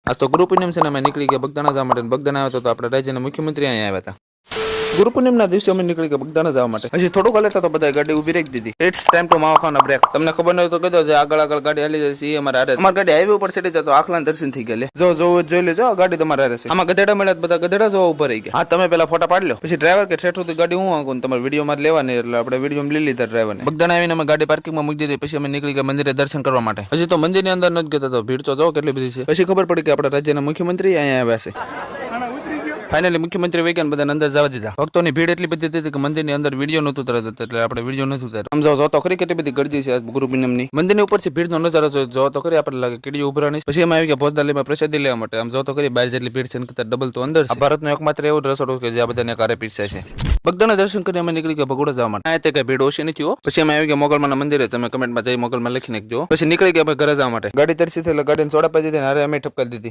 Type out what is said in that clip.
આજ તો ગુરુ પૂનમ છે ને અમે નીકળી ગયા બગદાણા જવા માટે. બગદાણા આવ્યા તો આપણે રાજ્યના મુખ્યમંત્રી અહીંયા આવ્યા હતા. ગુરુ પૂનમના દિવસે અમે નીકળી ગયા બગદાણા જવા માટે. હજી થોડુંક હાલતા તો બધા ગાડી ઉભી રાખી દીધી. ઇટ્સ ટાઈમ ટુ માવાખાના બ્રેક. તમને ખબર ન હોય તો કહી દો, આગળ ગાડી હાલી જાય છે અમારા હારે. અમારી ગાડી હાઈવે ઉપર ચડી જાય તો આખલા દર્શન થઈ ગયા. જો જોઈ લેજો, આ ગાડી તમારે હારે છે. આમાં ગધેડા મળ્યા, બધા ગધેડા જોવા ઉભા રહી ગયા. હા, તમે પેલા ફોટા પાડી લો, પછી ડ્રાઈવર કે ઠેઠું ગાડી હું આવું તમારે વિડીયો માં લેવાની, એટલે આપણે વિડીયો લઈ લીધા ડ્રાઈવરને. બગદાણા આવીને અમે ગાડી પાર્કિંગમાં મૂકી દીધી. પછી અમે નીકળી ગયા મંદિરે દર્શન કરવા માટે. હજી તો મંદિરની અંદર નથી ગયા તો ભીડ તો જો કેટલી બધી છે. પછી ખબર પડી કે આપણા રાજ્યના મુખ્યમંત્રી અહીંયા આવ્યા છે. ફાઇનલી મુખ્યમંત્રી વૈજ્ઞાન બધા અંદર જવા દીધા. ભક્તોની ભીડ એટલી બધી હતી કે મંદિરની અંદર વિડીયો નહોતું ઉતારત, એટલે આપણે વિડીયો નથી ઉતાર્યો. આમ જો તો ખરી કેટલી બધી ગરદી છે ગુરુ પૂનમની. મંદિરની ઉપરથી ભીડનો નજારો જો તો ખરી આપણે લાગે કીડીઓ ઉભરાણી. પછી અમે આવી ગયા ભોજનાલયમાં પ્રસાદી લેવા માટે. આમ જો તો ખરી 22 જેટલી ભીડ છે, કરતા ડબલ તો અંદર છે. ભારતનો એકમાત્ર એવો રસોડું કે જે આ બધાને કારે પીરસે છે. બગદાણા દર્શન કરી અમે નીકળી ગયા ભગોડા જવા માટે. આ તે કઈ ભીડ ઓછી નથી હો. પછી અમે આવી ગયા મોગલમાના મંદિરે. તમે કમેન્ટમાં જઈ મોગલમાં લખી નાખજો. પછી નીકળી ગયા ઘરે જવા માટે. ગાડી તરસી થઈ એટલે ગાડીને સોડા પાઈ દીધી અને હારે અમે ઠપકારી દીધી.